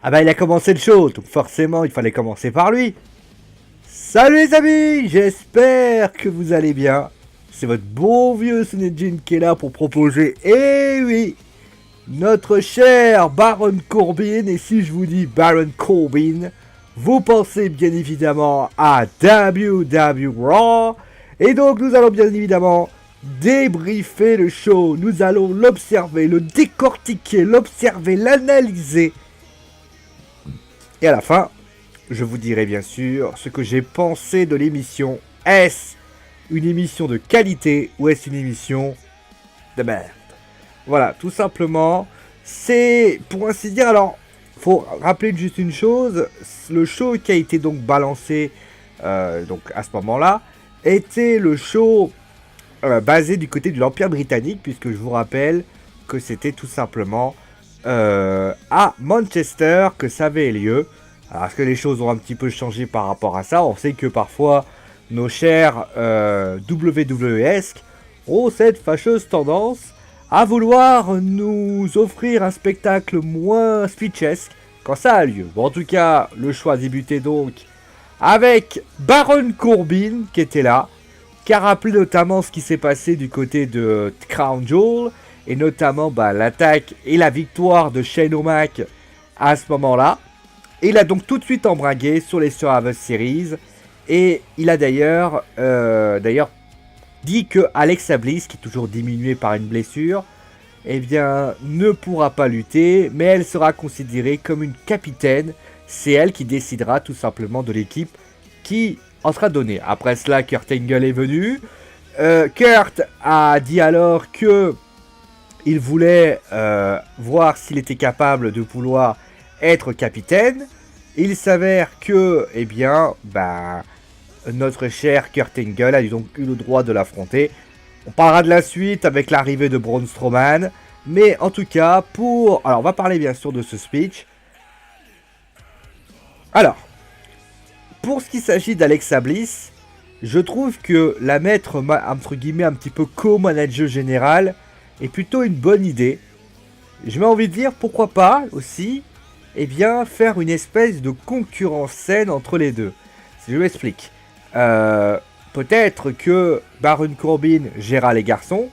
Ah bah il a commencé le show, donc forcément il fallait commencer par lui. Salut les amis, j'espère que vous allez bien. C'est votre bon vieux Sunejin qui est là pour proposer, eh oui, notre cher Baron Corbin. Et si je vous dis Baron Corbin, vous pensez bien évidemment à WWE Raw. Et donc nous allons bien évidemment débriefer le show. Nous allons l'observer, le décortiquer, l'observer, l'analyser. Et à la fin, je vous dirai bien sûr ce que j'ai pensé de l'émission. Est-ce une émission de qualité ou est-ce une émission de merde? Voilà, tout simplement, c'est pour ainsi dire. Alors, faut rappeler juste une chose, le show qui a été donc balancé donc à ce moment-là était le show basé du côté de l'Empire britannique, puisque je vous rappelle que c'était tout simplement à Manchester que ça avait lieu. Alors, est-ce que les choses ont un petit peu changé par rapport à ça? On sait que parfois nos chers WWEsques ont cette fâcheuse tendance à vouloir nous offrir un spectacle moins speechesque quand ça a lieu. Bon, en tout cas, le choix débutait donc avec Baron Corbin qui était là, qui a rappelé notamment ce qui s'est passé du côté de Crown Jewel, et notamment l'attaque et la victoire de Shane O'Mac à ce moment-là. Et il a donc tout de suite embragué sur les Survivor Series, et il a d'ailleurs dit que Alexa Bliss, qui est toujours diminuée par une blessure, eh bien, ne pourra pas lutter, mais elle sera considérée comme une capitaine. C'est elle qui décidera tout simplement de l'équipe qui en sera donnée. Après cela, Kurt Angle est venu. Kurt a dit alors que il voulait voir s'il était capable de vouloir être capitaine. Il s'avère que, eh bien, notre cher Kurt Angle a donc eu le droit de l'affronter. On parlera de la suite avec l'arrivée de Braun Strowman. Mais en tout cas, alors on va parler bien sûr de ce speech. Alors, pour ce qui s'agit d'Alexa Bliss, je trouve que la mettre, entre guillemets, un petit peu co-manager général est plutôt une bonne idée. Je m'ai envie de dire, pourquoi pas aussi, eh bien, faire une espèce de concurrence saine entre les deux. Si je m'explique. Peut-être que Baron Corbin gérera les garçons,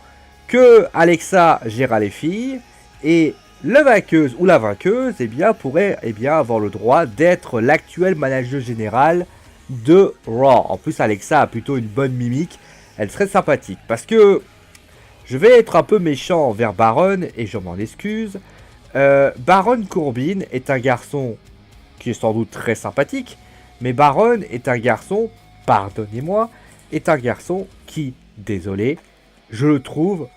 que Alexa gérera les filles, et la vainqueuse ou la vainqueuse pourrait avoir le droit d'être l'actuel manager général de Raw. En plus, Alexa a plutôt une bonne mimique, elle serait sympathique. Parce que je vais être un peu méchant envers Baron, et je m'en excuse. Baron Corbin est un garçon qui est sans doute très sympathique, mais Baron est un garçon, pardonnez-moi, est un garçon qui, désolé, je le trouve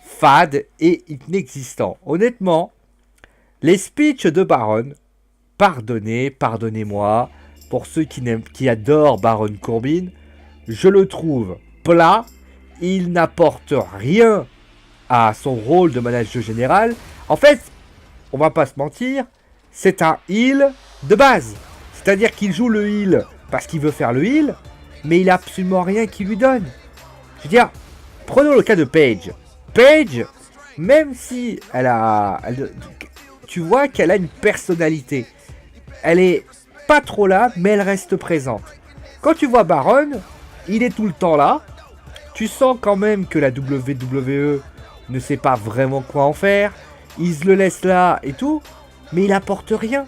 fade et inexistant. Honnêtement, les speeches de Baron, pardonnez-moi, pour ceux qui adorent Baron Corbin, je le trouve plat, il n'apporte rien à son rôle de manager général. En fait, on va pas se mentir, c'est un heel de base. C'est-à-dire qu'il joue le heel parce qu'il veut faire le heel, mais il a absolument rien qui lui donne. Je veux dire, prenons le cas de Paige. Paige, même si tu vois qu'elle a une personnalité. Elle est pas trop là, mais elle reste présente. Quand tu vois Baron, il est tout le temps là. Tu sens quand même que la WWE ne sait pas vraiment quoi en faire. Ils le laissent là et tout, mais il apporte rien.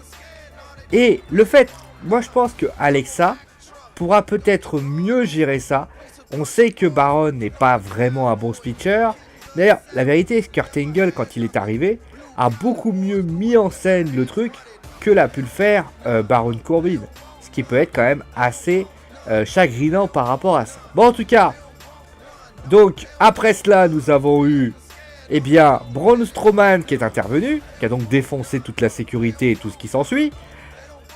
Et le fait, moi je pense que Alexa pourra peut-être mieux gérer ça. On sait que Baron n'est pas vraiment un bon speaker. D'ailleurs, la vérité, Kurt Angle, quand il est arrivé, a beaucoup mieux mis en scène le truc que l'a pu le faire Baron Corbin. Ce qui peut être quand même assez chagrinant par rapport à ça. Bon, en tout cas, donc après cela, nous avons eu Braun Strowman qui est intervenu, qui a donc défoncé toute la sécurité et tout ce qui s'ensuit.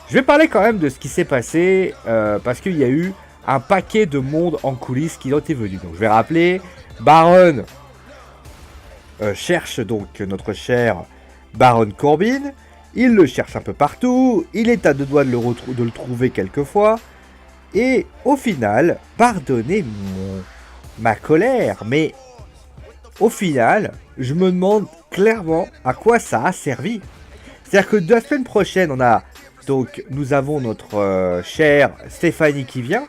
Je vais parler quand même de ce qui s'est passé, parce qu'il y a eu un paquet de monde en coulisses qui ont été venus. Donc je vais rappeler, Baron cherche donc notre cher Baron Corbin. Il le cherche un peu partout, il est à deux doigts de le trouver quelquefois. Et au final, pardonnez ma colère, mais au final, je me demande clairement à quoi ça a servi. C'est-à-dire que de la semaine prochaine, nous avons notre chère Stéphanie qui vient.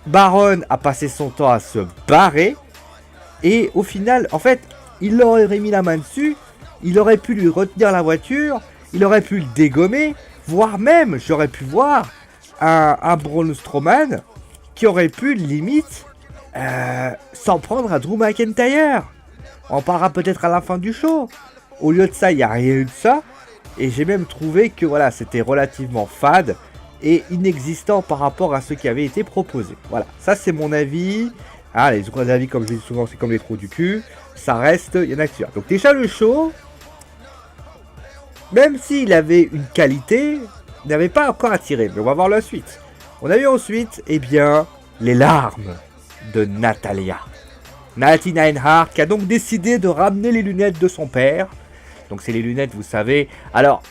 Baron a passé son temps à se barrer. Et au final, en fait, il leur aurait mis la main dessus. Il aurait pu lui retenir la voiture. Il aurait pu le dégommer. Voire même, j'aurais pu voir un Braun Strowman qui aurait pu, limite, s'en prendre à Drew McIntyre. On en parlera peut-être à la fin du show. Au lieu de ça, il n'y a rien eu de ça. Et j'ai même trouvé que voilà, c'était relativement fade et inexistant par rapport à ce qui avait été proposé. Voilà, ça c'est mon avis. Ah, les autres avis, comme je dis souvent, c'est comme les trous du cul. Ça reste, il y en a que sur. Donc déjà le show, même s'il avait une qualité, il n'avait pas encore attiré. Mais on va voir la suite. On a eu ensuite, eh bien, les larmes de Natalya. Natty Neidhart qui a donc décidé de ramener les lunettes de son père. Donc c'est les lunettes, vous savez. Alors,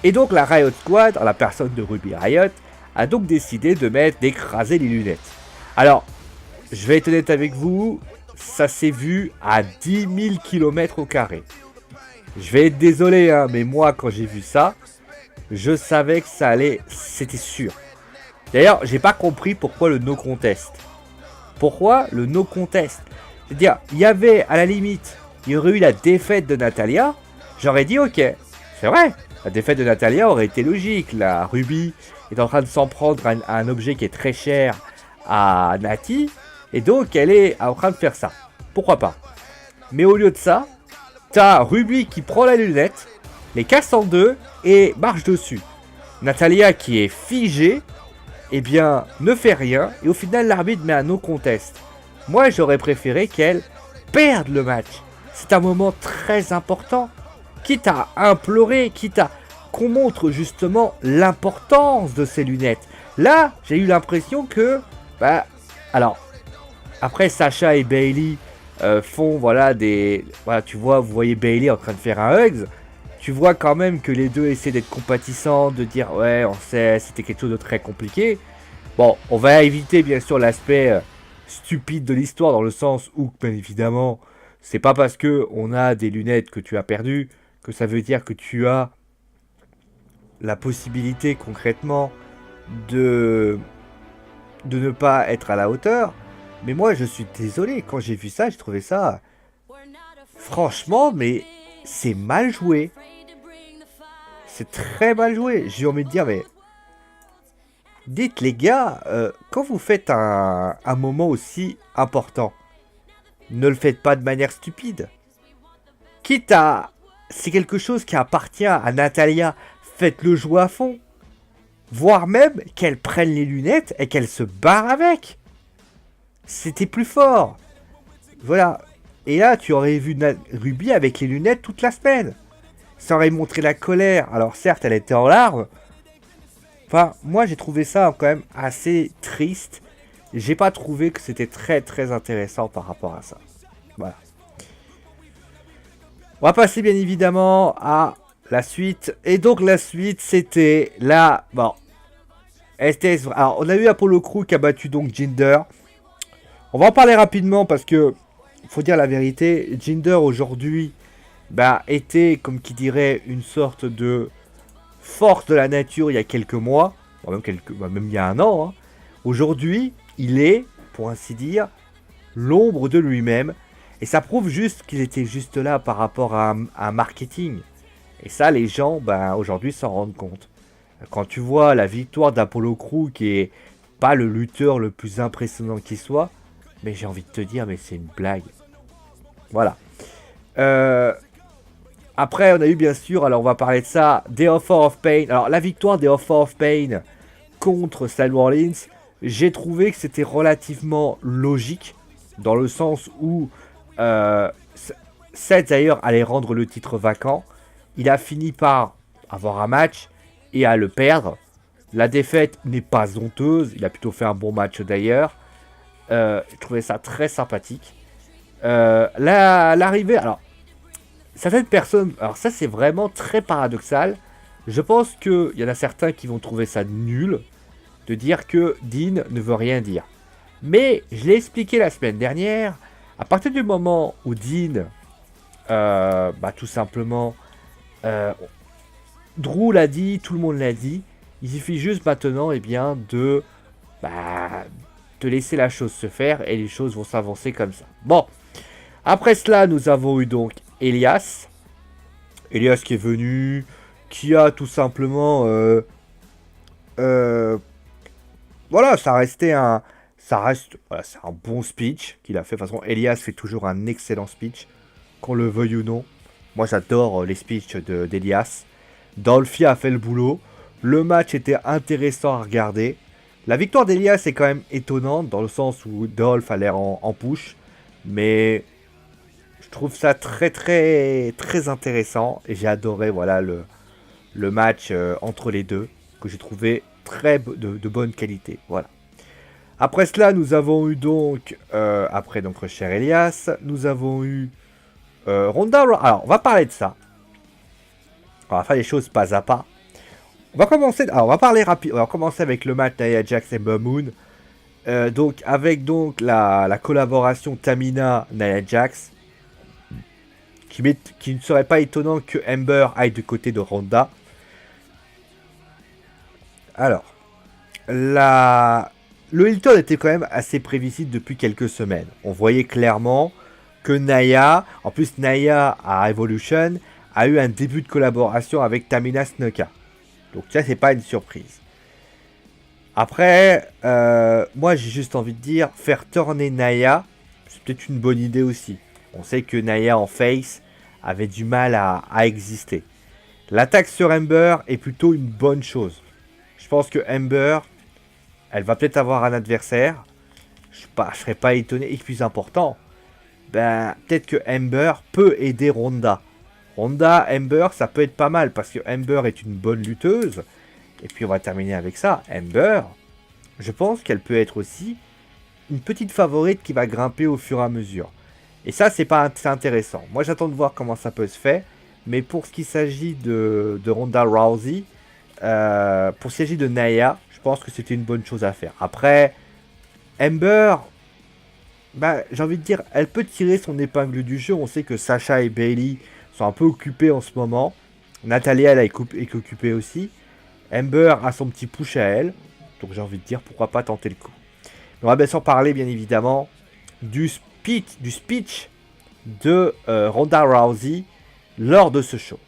et donc la Riot Squad, en la personne de Ruby Riot, a donc décidé d'écraser les lunettes. Alors, je vais être honnête avec vous, ça s'est vu à 10 000 km au carré. Je vais être désolé, hein, mais moi quand j'ai vu ça, je savais que ça allait, c'était sûr. D'ailleurs, j'ai pas compris pourquoi le no contest. Pourquoi le no contest? C'est-à-dire, il y avait à la limite, il y aurait eu la défaite de Natalya, j'aurais dit ok, c'est vrai, la défaite de Natalya aurait été logique. La Ruby est en train de s'en prendre à un objet qui est très cher à Natty, et donc elle est en train de faire ça. Pourquoi pas? Mais au lieu de ça, t'as Ruby qui prend la lunette, les casse en deux et marche dessus. Natalya qui est figée, eh bien, ne fait rien, et au final l'arbitre met un no contest. Moi j'aurais préféré qu'elle perde le match. C'est un moment très important. Quitte à implorer, quitte à qu'on montre justement l'importance de ces lunettes. Là, j'ai eu l'impression que, alors, après Sasha et Bayley font, voilà, tu vois, vous voyez Bayley en train de faire un hugs. Tu vois quand même que les deux essaient d'être compatissants, de dire, ouais, on sait, c'était quelque chose de très compliqué. Bon, on va éviter bien sûr l'aspect stupide de l'histoire, dans le sens où, bien évidemment, c'est pas parce que on a des lunettes que tu as perdu que ça veut dire que tu as la possibilité concrètement de ne pas être à la hauteur. Mais moi je suis désolé, quand j'ai vu ça, j'ai trouvé ça franchement, mais c'est mal joué. C'est très mal joué. J'ai envie de dire, mais dites les gars, quand vous faites un moment aussi important, ne le faites pas de manière stupide. Quitte à... C'est quelque chose qui appartient à Natalya, faites-le jouer à fond. Voire même qu'elle prenne les lunettes et qu'elle se barre avec. C'était plus fort. Voilà. Et là, tu aurais vu Ruby avec les lunettes toute la semaine. Ça aurait montré la colère. Alors certes, elle était en larmes. Enfin, moi j'ai trouvé ça quand même assez triste. J'ai pas trouvé que c'était très très intéressant par rapport à ça. Voilà. On va passer bien évidemment à la suite. Et donc la suite, c'était la... Bon. Alors, on a eu Apollo Crew qui a battu donc Jinder. On va en parler rapidement parce que, faut dire la vérité, Jinder aujourd'hui était, comme qui dirait, une sorte de force de la nature il y a quelques mois. Même il y a un an. Hein. Aujourd'hui, il est, pour ainsi dire, l'ombre de lui-même. Et ça prouve juste qu'il était juste là par rapport à un marketing. Et ça, les gens, aujourd'hui, s'en rendent compte. Quand tu vois la victoire d'Apollo Crew, qui est pas le lutteur le plus impressionnant qui soit, mais j'ai envie de te dire, mais c'est une blague. Voilà. Après, on a eu bien sûr, alors on va parler de ça, The Offer of Pain. Alors, la victoire des Offer of Pain contre Seth Rollins, j'ai trouvé que c'était relativement logique, dans le sens où Seth d'ailleurs allait rendre le titre vacant. Il a fini par avoir un match et à le perdre. La défaite n'est pas honteuse. Il a plutôt fait un bon match d'ailleurs. J'ai trouvé ça très sympathique. L'arrivée... Alors, certaines personnes... Alors ça c'est vraiment très paradoxal. Je pense qu'il y en a certains qui vont trouver ça nul de dire que Dean ne veut rien dire. Mais je l'ai expliqué la semaine dernière. À partir du moment où Dean, tout simplement, Euh, Drew l'a dit, tout le monde l'a dit. Il suffit juste maintenant bah, de laisser la chose se faire et les choses vont s'avancer comme ça. Bon, après cela, nous avons eu donc Elias. Elias qui est venu, qui a tout simplement... voilà, voilà, c'est un bon speech qu'il a fait. De toute façon, Elias fait toujours un excellent speech, qu'on le veuille ou non. Moi, j'adore les speeches d'Elias. Dolphy a fait le boulot. Le match était intéressant à regarder. La victoire d'Elias est quand même étonnante, dans le sens où Dolph a l'air en push. Mais je trouve ça très très très intéressant. Et j'ai adoré voilà, le match entre les deux, que j'ai trouvé de bonne qualité. Voilà. Après cela, nous avons eu donc, après notre cher Elias, nous avons eu Ronda. Alors, on va parler de ça. On va faire les choses pas à pas. On va commencer. Alors, on va parler rapide. On va commencer avec le match Nia Jax et Ember Moon. Donc, avec donc la collaboration Tamina-Nia Jax, qui ne serait pas étonnant que Ember aille du côté de Ronda. Alors, le Hilton était quand même assez prévisible depuis quelques semaines. On voyait clairement que Nia, en plus Nia à Evolution, a eu un début de collaboration avec Tamina Snuka. Donc ça, c'est pas une surprise. Après, moi j'ai juste envie de dire, faire tourner Nia, c'est peut-être une bonne idée aussi. On sait que Nia en face avait du mal à exister. L'attaque sur Ember est plutôt une bonne chose. Je pense que Ember, elle va peut-être avoir un adversaire. Je serais pas étonné. Et plus important, peut-être que Ember peut aider Ronda. Ronda, Ember, ça peut être pas mal parce que Ember est une bonne lutteuse. Et puis on va terminer avec ça. Ember, je pense qu'elle peut être aussi une petite favorite qui va grimper au fur et à mesure. Et ça, c'est intéressant. Moi, j'attends de voir comment ça peut se faire. Mais pour ce qui s'agit de Ronda Rousey, pour ce qui s'agit de Nia, je pense que c'était une bonne chose à faire. Après, Ember, j'ai envie de dire, elle peut tirer son épingle du jeu. On sait que Sasha et Bayley sont un peu occupés en ce moment. Natalia, elle est occupée aussi. Ember a son petit push à elle. Donc j'ai envie de dire, pourquoi pas tenter le coup. On va bien sûr parler, bien évidemment, du speech de Ronda Rousey lors de ce show.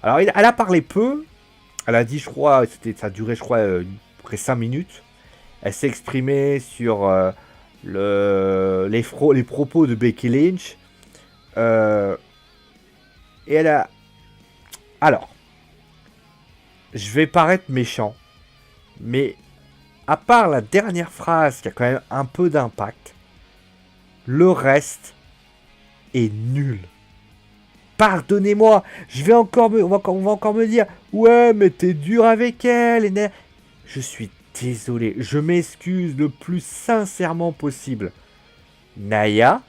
Alors, elle a parlé peu. Elle a dit, je crois, ça a duré, près 5 minutes. Elle s'est exprimée sur les propos de Becky Lynch. Et elle a... Alors, je vais paraître méchant, mais à part la dernière phrase qui a quand même un peu d'impact, le reste est nul. Pardonnez-moi, on va encore me dire, ouais, mais t'es dur avec elle. Je suis désolé, je m'excuse le plus sincèrement possible. Nia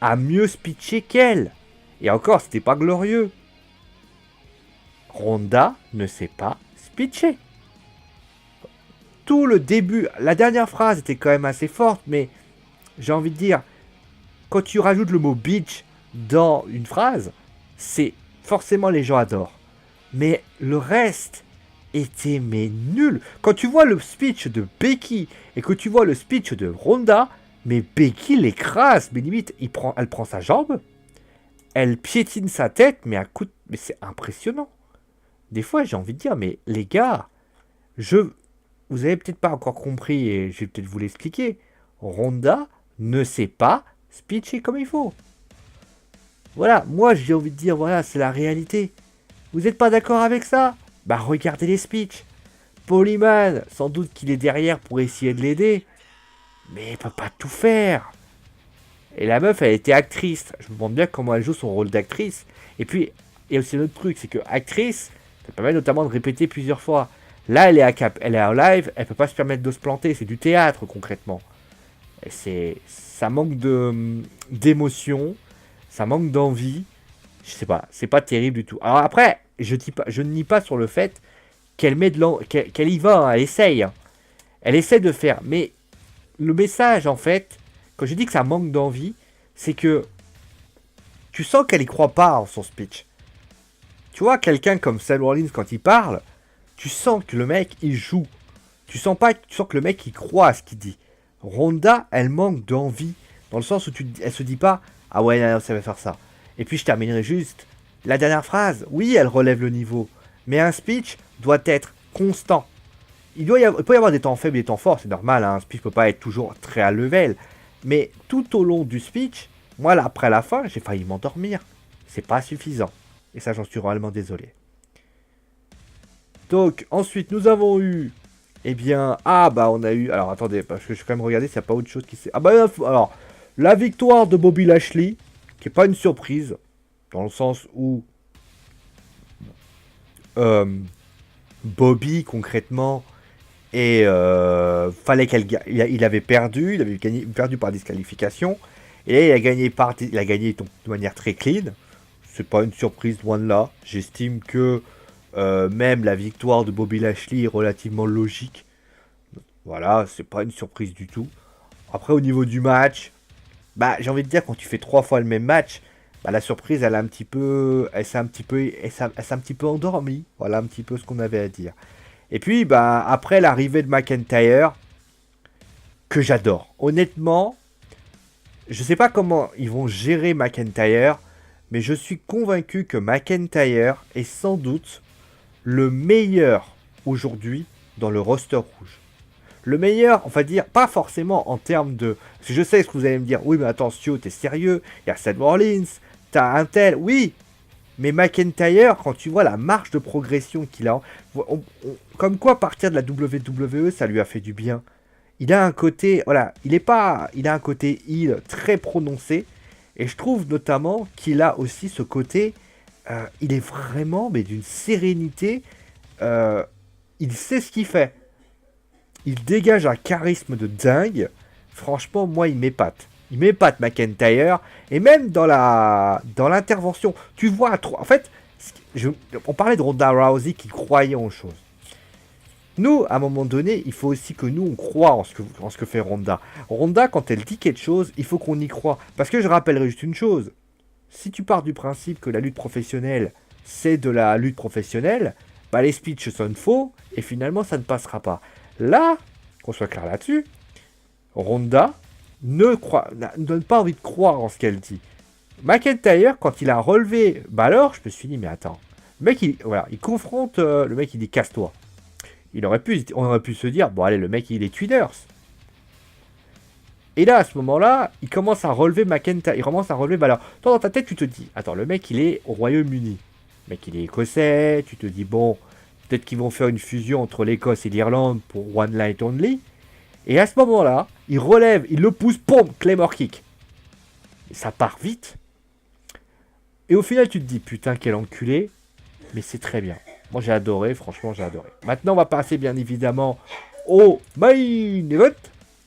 a mieux speeché qu'elle. Et encore, c'était pas glorieux. Ronda ne sait pas speecher. Tout le début, la dernière phrase était quand même assez forte, mais j'ai envie de dire, quand tu rajoutes le mot bitch dans une phrase, c'est forcément les gens adorent. Mais le reste était nul. Quand tu vois le speech de Becky et que tu vois le speech de Ronda, mais Becky l'écrase, mais limite, elle prend sa jambe, elle piétine sa tête, mais mais c'est impressionnant. Des fois, j'ai envie de dire, mais les gars, vous avez peut-être pas encore compris et je vais peut-être vous l'expliquer. Ronda ne sait pas speecher comme il faut. Voilà, moi j'ai envie de dire, voilà, c'est la réalité. Vous n'êtes pas d'accord avec ça? Regardez les speeches. Polyman, sans doute qu'il est derrière pour essayer de l'aider, mais il peut pas tout faire. Et la meuf, elle était actrice. Je me demande bien comment elle joue son rôle d'actrice. Et puis, il y a aussi un autre truc, c'est que actrice, ça permet notamment de répéter plusieurs fois. Là, elle est en live, elle peut pas se permettre de se planter. C'est du théâtre concrètement. Et ça manque d'émotion, ça manque d'envie. Je sais pas, c'est pas terrible du tout. Alors après, je ne nie pas sur le fait qu'elle qu'elle y va, hein, elle essaye. Hein. Elle essaie de faire, mais le message en fait, quand je dis que ça manque d'envie, c'est que tu sens qu'elle y croit pas en son speech. Tu vois, quelqu'un comme Seth Rollins, quand il parle, tu sens que le mec, il joue. Tu sens que le mec, il croit à ce qu'il dit. Ronda, elle manque d'envie, dans le sens où elle se dit pas, ah ouais, non, ça va faire ça. Et puis je terminerai juste. La dernière phrase, oui, elle relève le niveau. Mais un speech doit être constant. Il peut y avoir des temps faibles et des temps forts, c'est normal, hein, un speech peut pas être toujours très à level. Mais tout au long du speech, moi, là, après la fin, j'ai failli m'endormir. C'est pas suffisant. Et ça, j'en suis réellement désolé. Donc, ensuite, nous avons eu... Eh bien, on a eu... Alors, attendez, parce que je vais quand même regarder s'il n'y a pas autre chose qui s'est... Alors, la victoire de Bobby Lashley, qui n'est pas une surprise, dans le sens où... Bobby, concrètement, fallait il avait perdu, perdu par disqualification, et là, il a gagné de manière très clean. C'est pas une surprise, loin de là. J'estime que même la victoire de Bobby Lashley est relativement logique. Voilà, c'est pas une surprise du tout. Après, au niveau du match, j'ai envie de dire, quand tu fais 3 fois le même match, la surprise, elle s'est un petit peu endormie. Voilà un petit peu ce qu'on avait à dire. Et puis, après l'arrivée de McIntyre, que j'adore. Honnêtement, je sais pas comment ils vont gérer McIntyre, mais je suis convaincu que McIntyre est sans doute le meilleur aujourd'hui dans le roster rouge. Le meilleur, on va dire, pas forcément en termes de... Parce que je sais ce que vous allez me dire. Oui, mais attention, t'es sérieux. Il y a Seth Rollins, t'as un tel. Oui, mais McIntyre, quand tu vois la marge de progression qu'il a... Comme quoi, partir de la WWE, ça lui a fait du bien. Il a un côté... Voilà, il a un côté heel très prononcé. Et je trouve notamment qu'il a aussi ce côté... il est vraiment, mais d'une sérénité. Il sait ce qu'il fait. Il dégage un charisme de dingue. Franchement, moi, il m'épate. Il m'épate, McIntyre. Et même dans l'intervention, tu vois, en fait, on parlait de Ronda Rousey qui croyait en choses. Nous, à un moment donné, il faut aussi que nous, on croit en ce que fait Ronda. Ronda, quand elle dit quelque chose, il faut qu'on y croit. Parce que je rappellerai juste une chose. Si tu pars du principe que la lutte professionnelle, c'est de la lutte professionnelle, les speeches sonnent faux, et finalement, ça ne passera pas. Là, qu'on soit clair là-dessus, Ronda ne donne pas envie de croire en ce qu'elle dit. McIntyre, quand il a relevé Balor, je me suis dit, mais attends, le mec, il confronte le mec, il dit casse-toi. On aurait pu se dire, bon allez, le mec, il est Twiners. Et là, à ce moment-là, il commence à relever McIntyre, il commence à relever Balor. Toi, dans ta tête, tu te dis, attends, le mec, il est au Royaume-Uni. Le mec, il est écossais, tu te dis, bon, peut-être qu'ils vont faire une fusion entre l'Écosse et l'Irlande pour One Night Only. Et à ce moment-là, il relève, il le pousse, pom, Claymore Kick. Et ça part vite. Et au final, tu te dis, putain, quel enculé. Mais c'est très bien. Moi, j'ai adoré, franchement, j'ai adoré. Maintenant, on va passer, bien évidemment, au main event.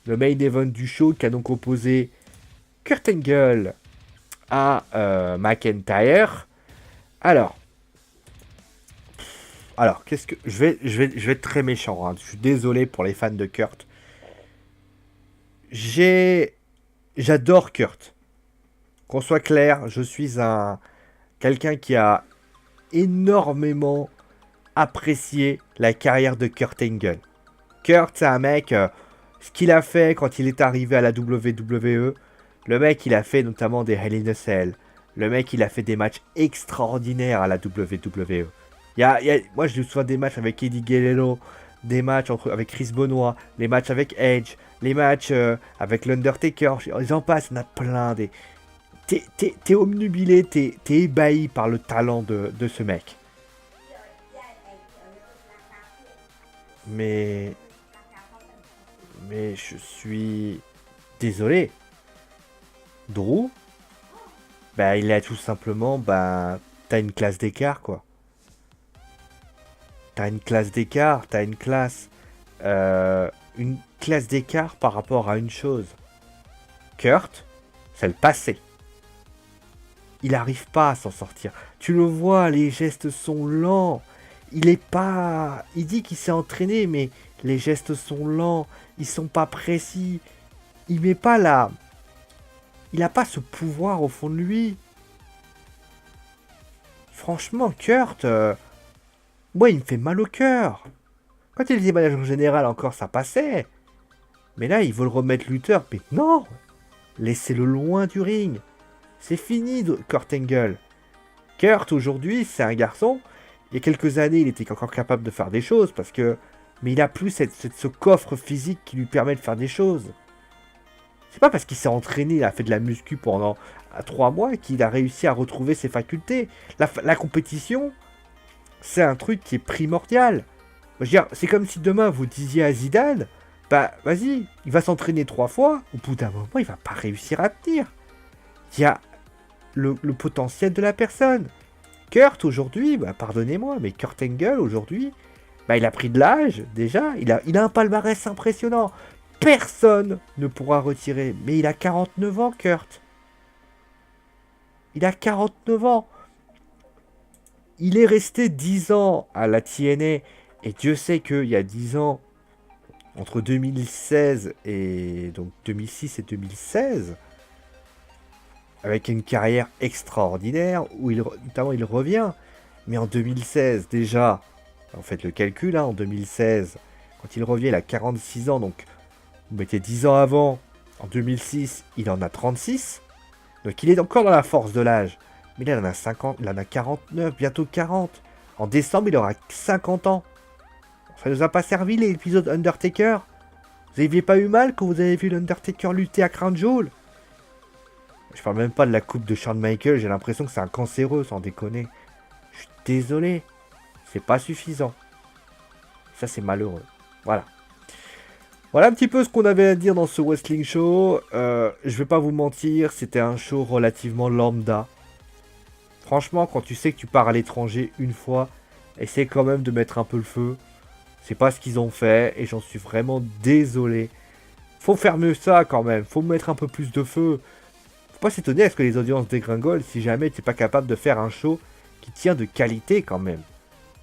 Le main event du show qui a donc opposé Kurt Angle à McIntyre. Alors, qu'est-ce que... Je vais être très méchant. Hein. Je suis désolé pour les fans de Kurt. J'adore Kurt. Qu'on soit clair, je suis quelqu'un qui a énormément apprécié la carrière de Kurt Angle. Kurt, c'est un mec... ce qu'il a fait quand il est arrivé à la WWE, le mec, il a fait notamment des Hell in a Cell. Le mec, il a fait des matchs extraordinaires à la WWE. Moi, je me souviens des matchs avec Eddie Guerrero, des matchs avec Chris Benoit, les matchs avec Edge, les matchs avec l'Undertaker. J'en passe, il y en a plein. T'es omnubilé, t'es ébahi par le talent de ce mec. Mais je suis désolé. Drew, il a tout simplement, t'as une classe d'écart, quoi. T'as une classe d'écart, une classe d'écart par rapport à une chose. Kurt, c'est le passé. Il n'arrive pas à s'en sortir. Tu le vois, les gestes sont lents. Il dit qu'il s'est entraîné, mais les gestes sont lents. Ils sont pas précis. Il met pas là. Il n'a pas ce pouvoir au fond de lui. Franchement, Kurt, moi, il me fait mal au cœur. Quand il était manager général encore, ça passait. Mais là, ils veulent remettre Luther. Mais non, laissez-le loin du ring. C'est fini, Kurt Angle. Kurt, aujourd'hui, c'est un garçon. Il y a quelques années, il était encore capable de faire des choses parce que... Mais il a plus ce coffre physique qui lui permet de faire des choses. C'est pas parce qu'il s'est entraîné, il a fait de la muscu pendant 3 mois qu'il a réussi à retrouver ses facultés. La compétition, c'est un truc qui est primordial. Je veux dire, c'est comme si demain vous disiez à Zidane, bah vas-y, il va s'entraîner 3 fois, au bout d'un moment, il va pas réussir à tenir. Il y a le potentiel de la personne. Kurt aujourd'hui, bah pardonnez-moi, mais Kurt Angle aujourd'hui, bah il a pris de l'âge déjà, il a un palmarès impressionnant. Personne ne pourra retirer, mais il a 49 ans, Kurt. Il a 49 ans. Il est resté 10 ans à la TNA, et Dieu sait qu'il y a 10 ans, entre 2016 et donc 2006 et 2016, avec une carrière extraordinaire, où notamment il revient. Mais en 2016, déjà, en fait le calcul, hein, en 2016, quand il revient, il a 46 ans, donc vous mettez 10 ans avant, en 2006, il en a 36, donc il est encore dans la force de l'âge. Mais là, il en a 50, il en a 49, bientôt 40. En décembre, il aura 50 ans. Ça nous a pas servi l'épisode Undertaker. Vous aviez pas eu mal quand vous avez vu l'Undertaker lutter à Crown Jewel? Je parle même pas de la coupe de Shawn Michaels, j'ai l'impression que c'est un cancéreux, sans déconner. Je suis désolé. C'est pas suffisant. Ça, c'est malheureux. Voilà. Voilà un petit peu ce qu'on avait à dire dans ce Wrestling Show. Je vais pas vous mentir, c'était un show relativement lambda. Franchement, quand tu sais que tu pars à l'étranger une fois, essaie quand même de mettre un peu le feu. C'est pas ce qu'ils ont fait et j'en suis vraiment désolé. Faut faire mieux ça quand même, faut mettre un peu plus de feu. Faut pas s'étonner à ce que les audiences dégringolent si jamais t'es pas capable de faire un show qui tient de qualité quand même.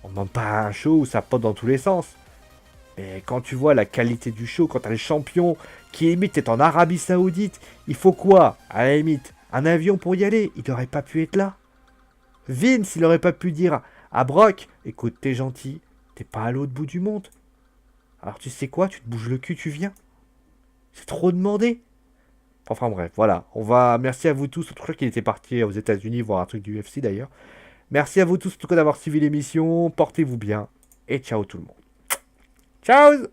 On demande pas un show où ça pote dans tous les sens. Mais quand tu vois la qualité du show, quand t'as les champions qui limite est en Arabie Saoudite, il faut quoi? À la limite, un avion pour y aller, il n'aurait pas pu être là. Vince, il aurait pas pu dire à Brock, écoute, t'es gentil, t'es pas à l'autre bout du monde. Alors tu sais quoi, tu te bouges le cul, tu viens. C'est trop demandé. Enfin bref, voilà. Merci à vous tous. Je crois qu'il était parti aux États-Unis voir un truc du UFC d'ailleurs. Merci à vous tous en tout cas d'avoir suivi l'émission. Portez-vous bien et ciao tout le monde. Ciao.